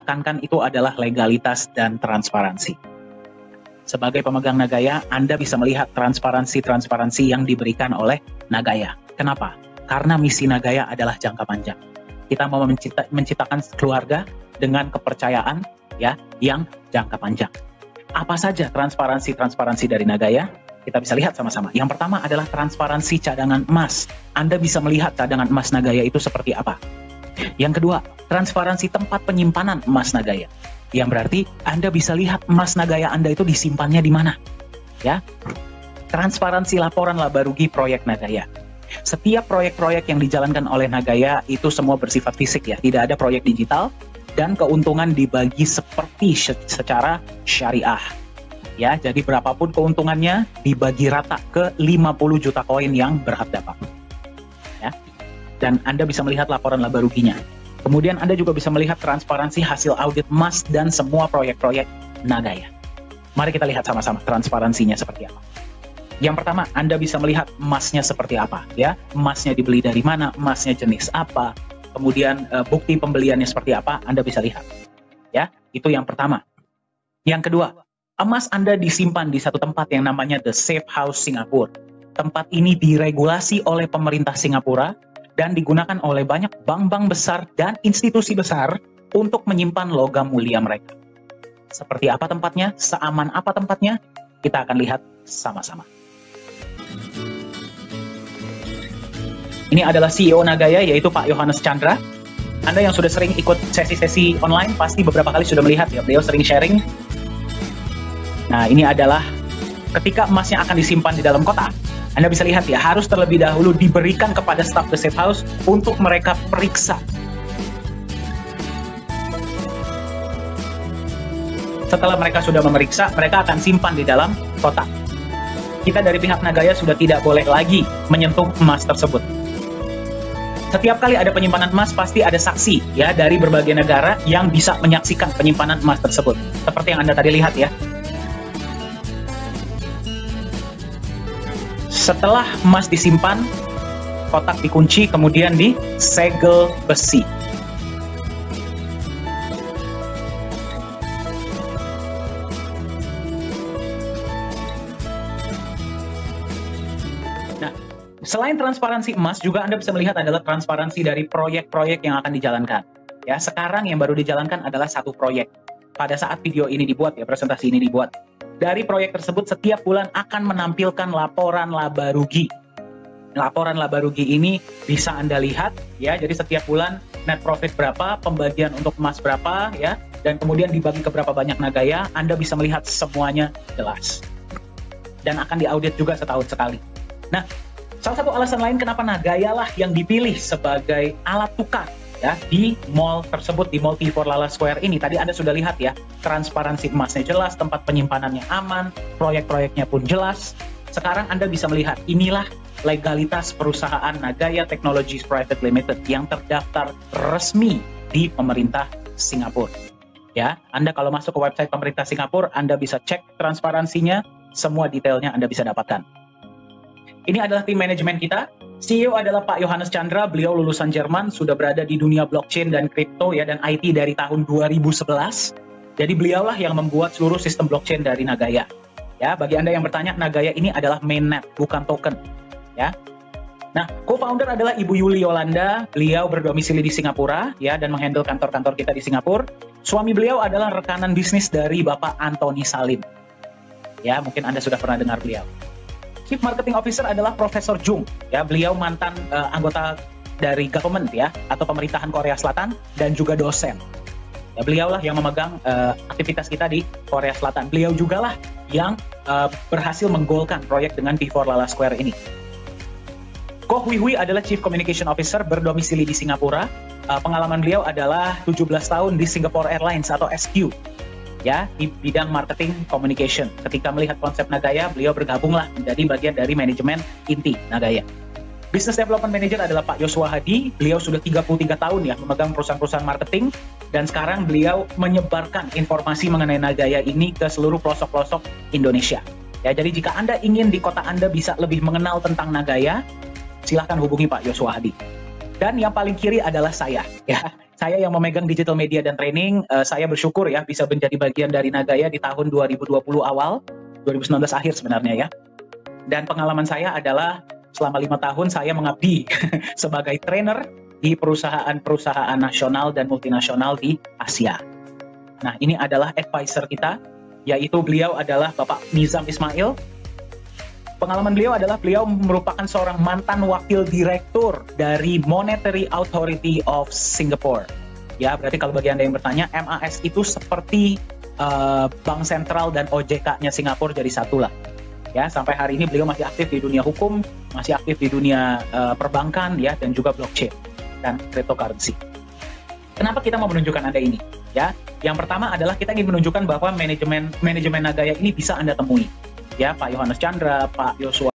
tekankan itu adalah legalitas dan transparansi. Sebagai pemegang Nagaya, Anda bisa melihat transparansi yang diberikan oleh Nagaya. Kenapa? Karena misi Nagaya adalah jangka panjang. Kita mau menciptakan keluarga dengan kepercayaan ya yang jangka panjang. Apa saja transparansi dari Nagaya? Kita bisa lihat sama-sama. Yang pertama adalah transparansi cadangan emas. Anda bisa melihat cadangan emas Nagaya itu seperti apa. Yang kedua, transparansi tempat penyimpanan emas Nagaya. Yang berarti Anda bisa lihat emas Nagaya Anda itu disimpannya di mana. Ya. Transparansi laporan laba rugi proyek Nagaya. Setiap proyek-proyek yang dijalankan oleh Nagaya itu semua bersifat fisik ya. Tidak ada proyek digital dan keuntungan dibagi seperti secara syariah. Ya, jadi berapapun keuntungannya dibagi rata ke 50 juta koin yang berhak dapat. Ya. Dan Anda bisa melihat laporan laba ruginya. Kemudian Anda juga bisa melihat transparansi hasil audit emas dan semua proyek-proyek Nagaya. Mari kita lihat sama-sama transparansinya seperti apa. Yang pertama, Anda bisa melihat emasnya seperti apa, ya. Emasnya dibeli dari mana, emasnya jenis apa, kemudian bukti pembeliannya seperti apa, Anda bisa lihat. Ya, itu yang pertama. Yang kedua, emas Anda disimpan di satu tempat yang namanya The Safe House Singapura. Tempat ini diregulasi oleh pemerintah Singapura dan digunakan oleh banyak bank-bank besar dan institusi besar untuk menyimpan logam mulia mereka. Seperti apa tempatnya? Seaman apa tempatnya? Kita akan lihat sama-sama. Ini adalah CEO Nagaya, yaitu Pak Yohanes Chandra. Anda yang sudah sering ikut sesi-sesi online pasti beberapa kali sudah melihat ya, beliau sering sharing. Nah, ini adalah ketika emasnya akan disimpan di dalam kotak. Anda bisa lihat ya, harus terlebih dahulu diberikan kepada staf The Safe House untuk mereka periksa. Setelah mereka sudah memeriksa, mereka akan simpan di dalam kotak. Kita dari pihak Nagaya sudah tidak boleh lagi menyentuh emas tersebut. Setiap kali ada penyimpanan emas, pasti ada saksi ya dari berbagai negara yang bisa menyaksikan penyimpanan emas tersebut. Seperti yang Anda tadi lihat ya. Setelah emas disimpan, kotak dikunci, kemudian disegel besi. Nah, selain transparansi emas, juga Anda bisa melihat adalah transparansi dari proyek-proyek yang akan dijalankan. Ya, sekarang yang baru dijalankan adalah satu proyek. Pada saat video ini dibuat, ya presentasi ini dibuat. Dari proyek tersebut setiap bulan akan menampilkan laporan laba rugi. Laporan laba rugi ini bisa Anda lihat ya. Jadi setiap bulan net profit berapa, pembagian untuk emas berapa ya, dan kemudian dibagi ke berapa banyak Nagaya. Anda bisa melihat semuanya jelas. Dan akan diaudit juga setahun sekali. Nah, salah satu alasan lain kenapa Nagaya lah yang dipilih sebagai alat tukar ya di mall tersebut, di Mall T4 Lala Square ini. Tadi Anda sudah lihat ya, transparansi emasnya jelas, tempat penyimpanannya aman, proyek-proyeknya pun jelas. Sekarang Anda bisa melihat inilah legalitas perusahaan Nagaya Technologies Private Limited yang terdaftar resmi di pemerintah Singapura. Ya, Anda kalau masuk ke website pemerintah Singapura, Anda bisa cek transparansinya, semua detailnya Anda bisa dapatkan. Ini adalah tim manajemen kita. CEO adalah Pak Yohanes Chandra, beliau lulusan Jerman, sudah berada di dunia blockchain dan kripto ya dan IT dari tahun 2011. Jadi beliaulah yang membuat seluruh sistem blockchain dari Nagaya. Ya, bagi Anda yang bertanya, Nagaya ini adalah mainnet, bukan token. Ya. Nah, co-founder adalah Ibu Yuli Yolanda, beliau berdomisili di Singapura ya dan menghandle kantor-kantor kita di Singapura. Suami beliau adalah rekanan bisnis dari Bapak Anthony Salim. Ya, mungkin Anda sudah pernah dengar beliau. Chief Marketing Officer adalah Profesor Jung. Ya, beliau mantan anggota dari government ya atau pemerintahan Korea Selatan dan juga dosen. Ya, beliaulah yang memegang aktivitas kita di Korea Selatan. Beliau juga lah yang berhasil menggolkan proyek dengan T4 Lala Square ini. Koh Hui Hui adalah Chief Communication Officer berdomisili di Singapura. Pengalaman beliau adalah 17 tahun di Singapore Airlines atau SQ. Ya, di bidang marketing communication. Ketika melihat konsep Nagaya, beliau bergabunglah menjadi bagian dari manajemen inti Nagaya. Business Development Manager adalah Pak Yosua Hadi. Beliau sudah 33 tahun ya memegang perusahaan-perusahaan marketing dan sekarang beliau menyebarkan informasi mengenai Nagaya ini ke seluruh pelosok-pelosok Indonesia. Ya, jadi jika Anda ingin di kota Anda bisa lebih mengenal tentang Nagaya, silahkan hubungi Pak Yosua Hadi. Dan yang paling kiri adalah saya. Ya, Saya yang memegang digital media dan training, saya bersyukur ya bisa menjadi bagian dari Nagaya di tahun 2020 awal, 2019 akhir sebenarnya ya. Dan pengalaman saya adalah selama 5 tahun saya mengabdi sebagai trainer di perusahaan-perusahaan nasional dan multinasional di Asia. Nah, ini adalah advisor kita, yaitu beliau adalah Bapak Nizam Ismail. Pengalaman beliau adalah beliau merupakan seorang mantan wakil direktur dari Monetary Authority of Singapore. Ya, berarti kalau bagi Anda yang bertanya, MAS itu seperti Bank Sentral dan OJK-nya Singapura jadi satu lah. Ya, sampai hari ini beliau masih aktif di dunia hukum, masih aktif di dunia perbankan ya, dan juga blockchain dan cryptocurrency. Kenapa kita mau menunjukkan Anda ini? Ya, yang pertama adalah kita ingin menunjukkan bahwa manajemen Nagaya ini bisa Anda temui. Ya, Pak Yohanes Chandra, Pak Yosua